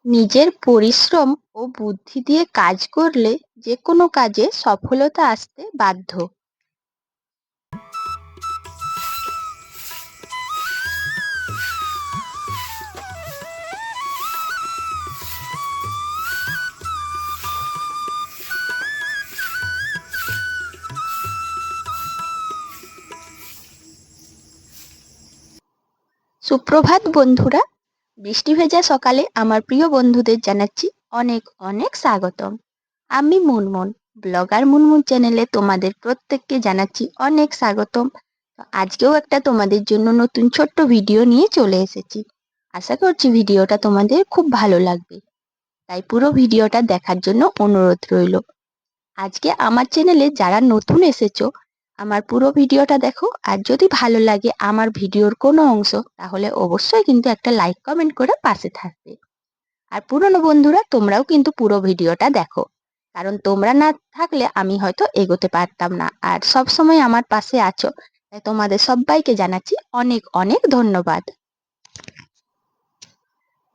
নিজের পরিশ্রম ও বুদ্ধি দিয়ে কাজ করলে যে কোনো কাজে সফলতা আসতে বাধ্য। সুপ্রভাত বন্ধুরা। বৃষ্টি ভেজা সকালে আমার প্রিয় বন্ধুদের জানাচ্ছি অনেক অনেক স্বাগতম। আমি মুনমুন, ব্লগার মুনমুন চ্যানেলে তোমাদের প্রত্যেককে জানাচ্ছি অনেক স্বাগতম। তো আজকেও একটা তোমাদের জন্য নতুন ছোট্ট ভিডিও নিয়ে চলে এসেছি। আশা করছি ভিডিওটা তোমাদের খুব ভালো লাগবে, তাই পুরো ভিডিওটা দেখার জন্য অনুরোধ রইল। আজকে আমার চ্যানেলে যারা নতুন এসেছো, আমার পুরো ভিডিওটা দেখো, আর যদি ভালো লাগে আমার ভিডিওর কোনো অংশ, তাহলে অবশ্যই কিন্তু একটা লাইক কমেন্ট করে পাশে থাকবে। আর পুরনো বন্ধুরা তোমরাও কিন্তু পুরো ভিডিওটা দেখো, কারণ তোমরা না থাকলে আমি হয়তো এগোতে পারতাম না, আর সব সময় আমার পাশে আছো, তাই তোমাদের সবাইকে জানাচ্ছি অনেক অনেক ধন্যবাদ।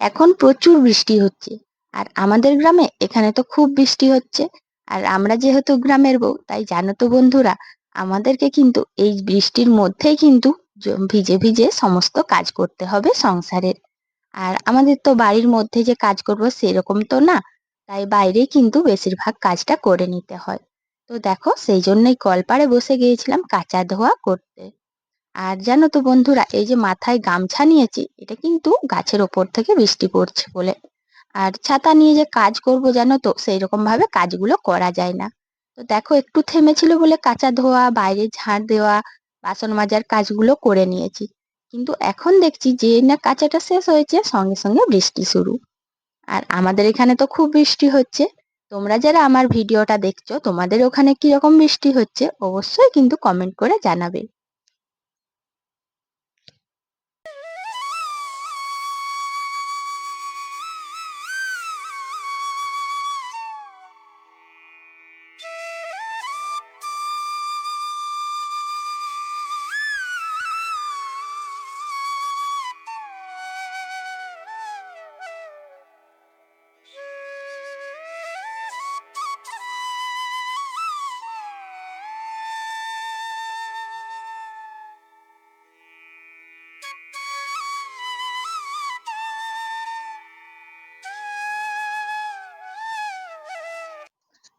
এখন প্রচুর বৃষ্টি হচ্ছে, আর আমাদের গ্রামে এখানে তো খুব বৃষ্টি হচ্ছে। আর আমরা যেহেতু গ্রামের বউ, তাই জানো তো বন্ধুরা, আমাদেরকে কিন্তু এই বৃষ্টির মধ্যেই কিন্তু ভিজে ভিজে সমস্ত কাজ করতে হবে সংসারের। আর আমাদের তো বাড়ির মধ্যে যে কাজ করব সেরকম তো না, তাই বাইরেই কিন্তু বেশিরভাগ কাজটা করে নিতে হয়। তো দেখো, সেই জন্যই কলপাড়ে বসে গিয়েছিলাম কাচা ধোয়া করতে। আর জানো তো বন্ধুরা, এই যে মাথায় গামছা নিয়েছি, এটা কিন্তু গাছের ওপর থেকে বৃষ্টি পড়ছে বলে। আর ছাতা নিয়ে যে কাজ করব জানো তো, সেই রকম ভাবে কাজগুলো করা যায় না। তো দেখো, একটু থেমেছিল বলে কাঁচা ধোয়া, বাইরে ঝাড় দেওয়া, বাসন মাজার কাজগুলো করে নিয়েছি। কিন্তু এখন দেখছি যে না কাঁচাটা শেষ হয়েছে, সঙ্গে সঙ্গে বৃষ্টি শুরু। আর আমাদের এখানে তো খুব বৃষ্টি হচ্ছে। তোমরা যারা আমার ভিডিওটা দেখছো, তোমাদের ওখানে কিরকম বৃষ্টি হচ্ছে অবশ্যই কিন্তু কমেন্ট করে জানাবে।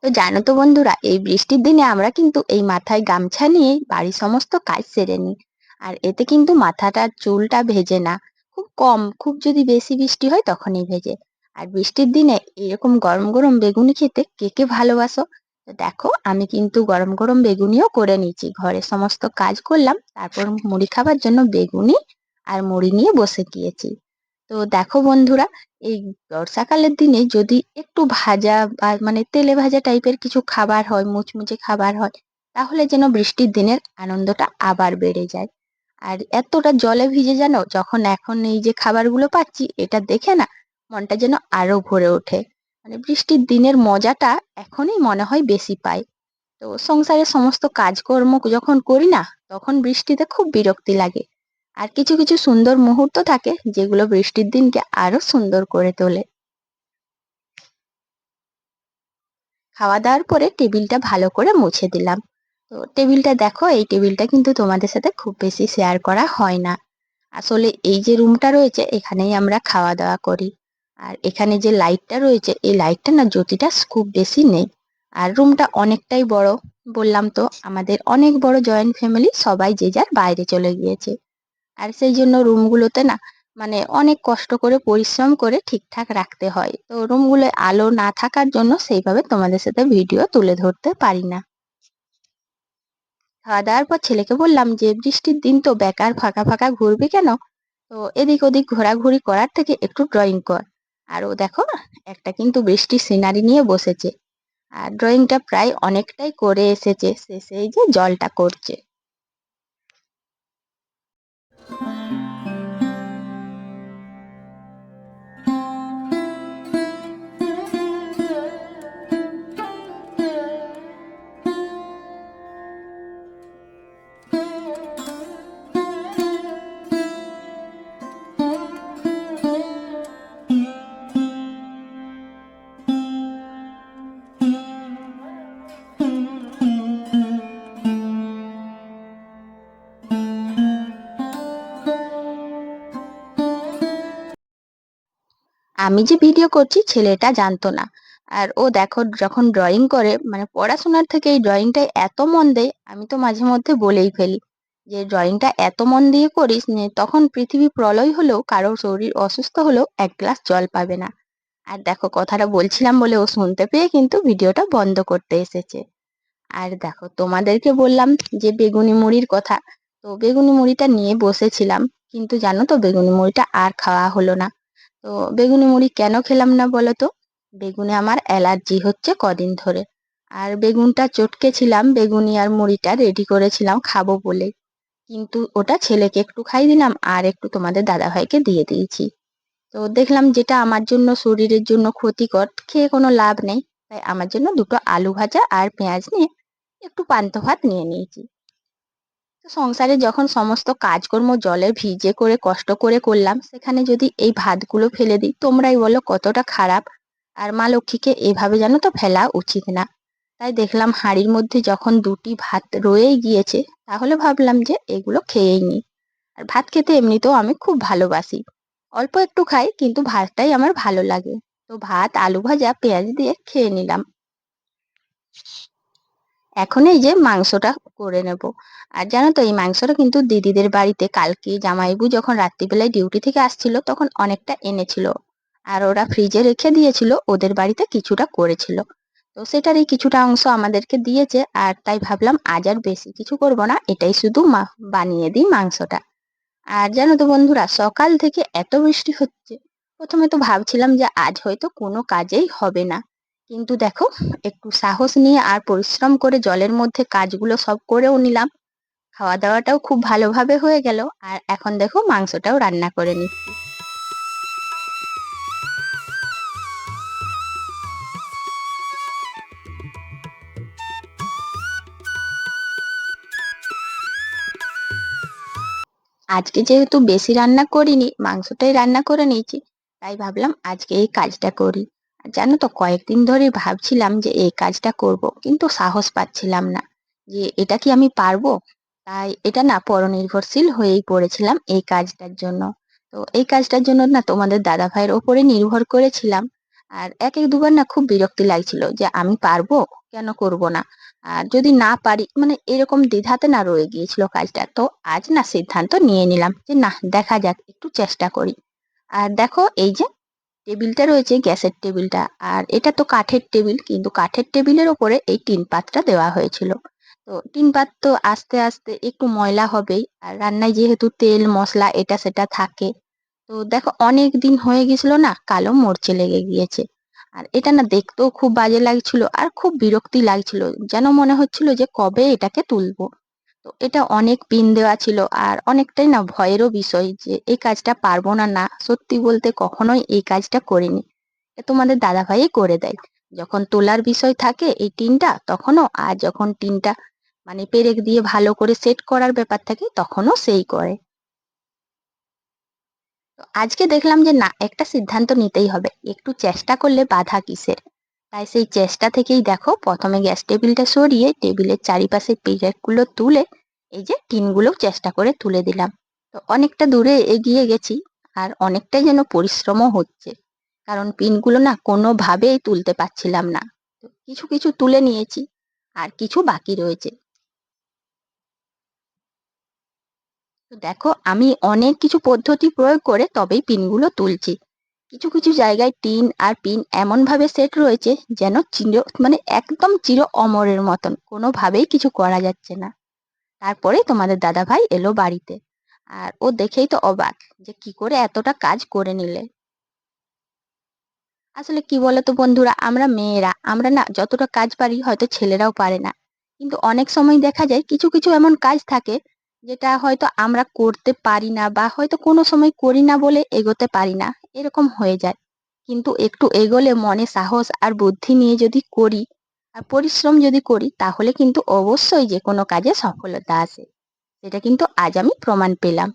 তো জানো তো বন্ধুরা, এই বৃষ্টির দিনে আমরা কিন্তু এই মাথায় গামছা নিয়ে বাড়ির সমস্ত কাজ সেরে নিই। আর এতে কিন্তু মাথাটার চুলটা ভেজে না, খুব কম, খুব যদি বেশি বৃষ্টি হয় তখনই ভেজে। আর বৃষ্টির দিনে এরকম গরম গরম বেগুনি খেতে কে কে ভালোবাসো? তো দেখো, আমি কিন্তু গরম গরম বেগুনিও করে নিয়েছি, ঘরে সমস্ত কাজ করলাম, তারপর মুড়ি খাবার জন্য বেগুনি আর মুড়ি নিয়ে বসে গিয়েছি। তো দেখো বন্ধুরা, এই বর্ষাকালের দিনে যদি একটু ভাজা বা মানে তেলে ভাজা টাইপের কিছু খাবার হয়, মুচমুচে খাবার হয়, তাহলে যেন বৃষ্টির দিনের আনন্দটা আবার বেড়ে যায়। আর এতটা জলে ভিজে যেন যখন এখন এই যে খাবারগুলো পাচ্ছি, এটা দেখে না মনটা যেন আরো ভরে ওঠে। মানে বৃষ্টির দিনের মজাটা এখনই মনে হয় বেশি পাই। তো সংসারের সমস্ত কাজকর্ম যখন করি না, তখন বৃষ্টিতে খুব বিরক্তি লাগে। আর কিছু কিছু সুন্দর মুহূর্ত থাকে যেগুলো বৃষ্টির দিনকে আরো সুন্দর করে তোলে। খাওয়া দাওয়ার পরে টেবিলটা ভালো করে মুছে দিলাম। তো টেবিলটা দেখো, এই টেবিলটা কিন্তু তোমাদের সাথে খুব বেশি শেয়ার করা হয় না। আসলে এই যে রুমটা রয়েছে, এখানেই আমরা খাওয়া দাওয়া করি। আর এখানে যে লাইটটা রয়েছে, এই লাইটটা না জ্যোতিটা খুব বেশি নেই। আর রুমটা অনেকটাই বড়। বললাম তো, আমাদের অনেক বড় জয়েন্ট ফ্যামিলি, সবাই যে যার বাইরে চলে গিয়েছে। আর সেই জন্য রুমগুলোতে না মানে অনেক কষ্ট করে পরিশ্রম করে ঠিকঠাক রাখতে হয়। তো রুমগুলো আলো না থাকার জন্য সেইভাবে তোমাদের সাথে ভিডিও তুলে ধরতে পারি না। খাওয়া দাওয়ার পর ছেলেকে বললাম যে বৃষ্টির দিন তো বেকার ফাঁকা ফাঁকা ঘুরবি কেন, তো এদিক ওদিক ঘোরাঘুরি করার থেকে একটু ড্রয়িং কর। আর ও দেখো, একটা কিন্তু বৃষ্টির সিনারি নিয়ে বসেছে। আর ড্রয়িংটা প্রায় অনেকটাই করে এসেছে, শেষে এই যে জলটা করছে। আমি যে ভিডিও করছি ছেলেটা জানতো না। আর ও দেখো যখন ড্রয়িং করে মানে পড়াশোনার থেকে এই ড্রয়িংটায় এত মন দেয়, আমি তো মাঝে মধ্যে বলেই ফেলি যে ড্রয়িংটা এত মন দিয়ে করিস নে, তখন পৃথিবী প্রলয় হলেও কারোর শরীর অসুস্থ হলেও এক গ্লাস জল পাবে না। আর দেখো কথাটা বলছিলাম বলে ও শুনতে পেয়ে কিন্তু ভিডিওটা বন্ধ করতে এসেছে। আর দেখো তোমাদেরকে বললাম যে বেগুনি মুড়ির কথা, তো বেগুনি মুড়িটা নিয়ে বসেছিলাম, কিন্তু জানো তো বেগুনি মুড়িটা আর খাওয়া হলো না। তো বেগুনি মুড়ি কেন খেলাম না বলো তো? বেগুনে আমার অ্যালার্জি হচ্ছে কদিন ধরে। আর বেগুনটা চটকেছিলাম, বেগুনি আর মুড়িটা রেডি করেছিলাম খাবো বলে, কিন্তু ওটা ছেলেকে একটু খাই দিলাম আর একটু তোমাদের দাদাভাইকে দিয়ে দিয়েছি। তো দেখলাম যেটা আমার জন্য শরীরের জন্য ক্ষতিকর খেয়ে কোনো লাভ নেই, তাই আমার জন্য দুটো আলু ভাজা আর পেঁয়াজ নিয়ে একটু পান্তা ভাত নিয়ে নিয়েছি। তো সংসারে যখন সমস্ত কাজকর্ম জলে ভিজে করে কষ্ট করে করলাম, সেখানে যদি এই ভাতগুলো ফেলে দিই তোমরাই বলো কতটা খারাপ। আর মা লক্ষ্মীকে এভাবে জানো তো ফেলা উচিত না। তাই দেখলাম হাঁড়ির মধ্যে যখন দুটি ভাত রয়েই গিয়েছে, তাহলে ভাবলাম যে এগুলো খেয়েই নিই। আর ভাত খেতে এমনিতেও আমি খুব ভালোবাসি, অল্প একটু খাই কিন্তু ভাতটাই আমার ভালো লাগে। তো ভাত আলু ভাজা পেঁয়াজ দিয়ে খেয়ে নিলাম। এখন এই যে মাংসটা করে নেব। আর জানো তো এই মাংসটা কিন্তু দিদিদের বাড়িতে কালকে জামাইবু যখন রাত্রিবেলায় ডিউটি থেকে আসছিল তখন অনেকটা এনেছিল। আর ওরা ফ্রিজে রেখে দিয়েছিল, ওদের বাড়িতে কিছুটা করেছিল। তো সেটারই কিছুটা অংশ আমাদেরকে দিয়েছে, আর তাই ভাবলাম আজ আর বেশি কিছু করব না, এটাই শুধু বানিয়ে দিই মাংসটা। আর জানো তো বন্ধুরা, সকাল থেকে এত বৃষ্টি হচ্ছে, প্রথমে তো ভাবছিলাম যে আজ হয়তো কোনো কাজেই হবে না, কিন্তু দেখো একটু সাহস নিয়ে আর পরিশ্রম করে জলের মধ্যে কাজগুলো সব করেও নিলাম। খাওয়া দাওয়াটাও খুব ভালোভাবে হয়ে গেল। আর এখন দেখো মাংসটাও রান্না করে নিচ্ছি। আজকে যেহেতু বেশি রান্না করিনি, মাংসটাই রান্না করে নিয়েছি, তাই ভাবলাম আজকে এই কাজটা করি। আর জানো তো কয়েকদিন ধরে ভাবছিলাম যে এই কাজটা করব, কিন্তু সাহস পাচ্ছিলাম না যে এটা কি আমি পারবো। তাই এটা না পরনির্ভরশীল হয়েই পড়েছিলাম এই কাজটার জন্য। তো এই কাজটার জন্য না তোমাদের দাদা ভাইয়ের ওপরে নির্ভর করেছিলাম। আর এক এক দুবার না খুব বিরক্তি লাগছিল যে আমি পারবো, কেন করব না। আর যদি না পারি মানে এরকম দ্বিধাতে না রয়ে গিয়েছিল কাজটা। তো আজ না সিদ্ধান্ত নিয়ে নিলাম যে না, দেখা যাক, একটু চেষ্টা করি। আর দেখো এই যে টেবিলটা রয়েছে, গ্যাসের টেবিলটা, আর এটা তো কাঠের টেবিল, কিন্তু কাঠের টেবিলের ওপরে এই টিন পাতটা দেওয়া হয়েছিল। তো টিন পাত তো আস্তে আস্তে একটু ময়লা হবেই, আর রান্নায় যেহেতু তেল মশলা এটা সেটা থাকে। তো দেখো অনেক দিন হয়ে গেছিল না, কালো মরচে লেগে গিয়েছে। আর এটা না দেখতেও খুব বাজে লাগছিল আর খুব বিরক্তি লাগছিল, যেন মনে হচ্ছিল যে কবে এটাকে তুলবো। তো এটা অনেক পিন দেওয়া ছিল, আর অনেকটাই না ভয়েরও বিষয় যে এই কাজটা পারবো না। না, সত্যি বলতে কখনোই এই কাজটা করিনি, এ তোমাদের দাদাভাই করে দেয়। যখন তোলার বিষয় থাকে এই টিনটা তখনও, আর যখন টিনটা মানে পেরেক দিয়ে ভালো করে সেট করার ব্যাপার থাকে তখনও সেই করে। তো আজকে দেখলাম যে না, একটা সিদ্ধান্ত নিতেই হবে, একটু চেষ্টা করলে বাধা কিসের। তাই সেই চেষ্টা থেকেই দেখো প্রথমে গ্যাস টেবিলটা সরিয়ে টেবিলের চারিপাশে পেরেকগুলো তুলে এই যে টিনগুলো চেষ্টা করে তুলে দিলাম। তো অনেকটা দূরে এগিয়ে গেছি, আর অনেকটাই যেন পরিশ্রমও হচ্ছে, কারণ পিনগুলো না কোনোভাবেই তুলতে পারছিলাম না। তো কিছু কিছু তুলে নিয়েছি, আর কিছু বাকি রয়েছে। তো দেখো আমি অনেক কিছু পদ্ধতি প্রয়োগ করে তবেই পিনগুলো তুলছি। কিছু কিছু জায়গায় টিন আর পিন এমন ভাবে সেট রয়েছে যেন মানে একদম চির অমরের মতন, কোনোভাবেই কিছু করা যাচ্ছে না। তারপরে তোমাদের দাদা ভাই এলো বাড়িতে, আর ও দেখেই তো অবাক যে কি করে এতটা কাজ করে নিলে। আসলে কি বলতো বন্ধুরা, আমরা মেয়েরা আমরা না যতটা কাজ পারি হয়তো ছেলেরাও পারে না। কিন্তু অনেক সময় দেখা যায় কিছু কিছু এমন কাজ থাকে যেটা হয়তো আমরা করতে পারি না, বা হয়তো কোনো সময় করি না বলে এগোতে পারি না, এরকম হয়ে যায়। কিন্তু একটু এগোলে মনে সাহস আর বুদ্ধি নিয়ে যদি করি আর পরিশ্রম যদি করি, তাহলে কিন্তু অবশ্যই যে কোনো কাজে সফলতা আসে। সেটা কিন্তু আজ আমি প্রমাণ পেলাম।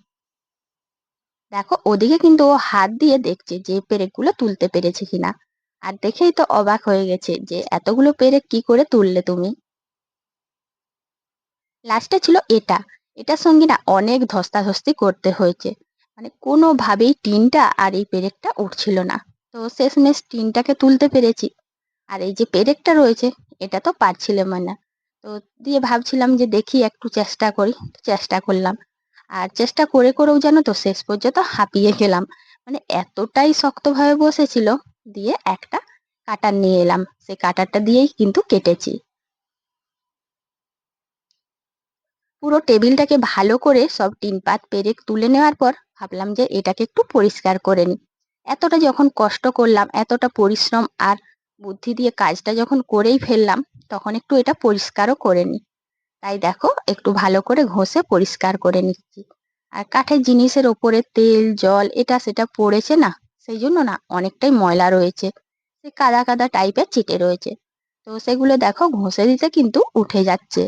দেখো ওদিকে কিন্তু ও হাত দিয়ে দেখছে যে পেরেকগুলো তুলতে পেরেছে কিনা। আর দেখেই তো অবাক হয়ে গেছে যে এতগুলো পেরেক কি করে তুললে তুমি। লাস্টে ছিল এটা, এটার সঙ্গে না অনেক ধস্তাধস্তি করতে হয়েছে, মানে কোনোভাবেই টিনটা আর এই পেরেকটা উঠছিল না। তো শেষমেশ টিনটাকে তুলতে পেরেছি। আর এই যে পেরেকটা রয়েছে এটা তো পারছিলাম না। তো দিয়ে ভাবছিলাম যে দেখি একটু চেষ্টা করি। চেষ্টা করলাম। আর চেষ্টা করে করেও জানো তো শেষ পর্যন্ত হাঁপিয়ে গেলাম। মানে এতটাই শক্তভাবে বসেছিল, দিয়ে একটা কাটার নিয়ে এলাম। সেই কাটারটা দিয়েই কিন্তু কেটেছি। পুরো টেবিলটাকে ভালো করে সব টিনপাত পেরেক তুলে নেওয়ার পর ভাবলাম যে এটাকে একটু পরিষ্কার করে নিই। এতটা যখন কষ্ট করলাম, এতটা পরিশ্রম আর বুদ্ধি দিয়ে কাজটা যখন করেই ফেললাম, তখন একটু এটা পরিষ্কারও করে নিই। তাই দেখো একটু ভালো করে ঘষে পরিষ্কার করে নিচ্ছি। আর কাঠের জিনিসের ওপরে তেল জল এটা সেটা পড়েছে না, সেই জন্য না অনেকটাই ময়লা রয়েছে, সে কাদা কাদা টাইপের চিটে রয়েছে। তো সেগুলো দেখো ঘষে দিতে কিন্তু উঠে যাচ্ছে।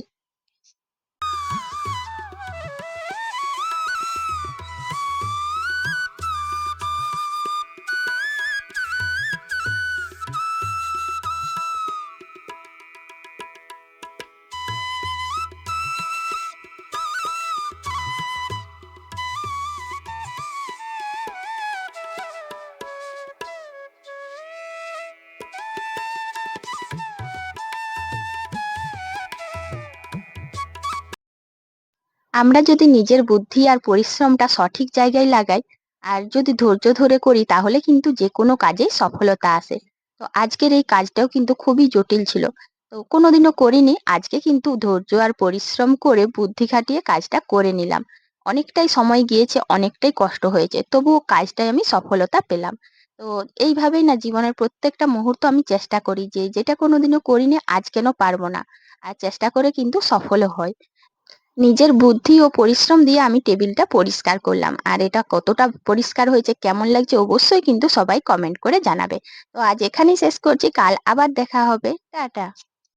আমরা যদি নিজের বুদ্ধি আর পরিশ্রমটা সঠিক জায়গায় লাগাই আর যদি ধৈর্য ধরে করি তাহলে কিন্তু যে কোনো কাজে সফলতা আসে। তো আজকের এই কাজটাও কিন্তু খুবই জটিল ছিল। তো কোনোদিনও করিনি, আজকে কিন্তু ধৈর্য আর পরিশ্রম করে বুদ্ধি খাটিয়ে কাজটা করে নিলাম। অনেকটাই সময় গিয়েছে, অনেকটাই কষ্ট হয়েছে, তবুও কাজটায় আমি সফলতা পেলাম। তো এইভাবেই না জীবনের প্রত্যেকটা মুহূর্ত আমি চেষ্টা করি যে যেটা কোনোদিনও করিনি আজ কেন পারবো না, আর চেষ্টা করে কিন্তু সফলও হয়। নিজের বুদ্ধি ও পরিশ্রম দিয়ে আমি টেবিলটা পরিষ্কার করলাম। আর এটা কতটা পরিষ্কার হয়েছে, কেমন লাগছে অবশ্যই কিন্তু সবাই কমেন্ট করে জানাবে। তো আজ এখানেই শেষ করছি, কাল আবার দেখা হবে। টাটা।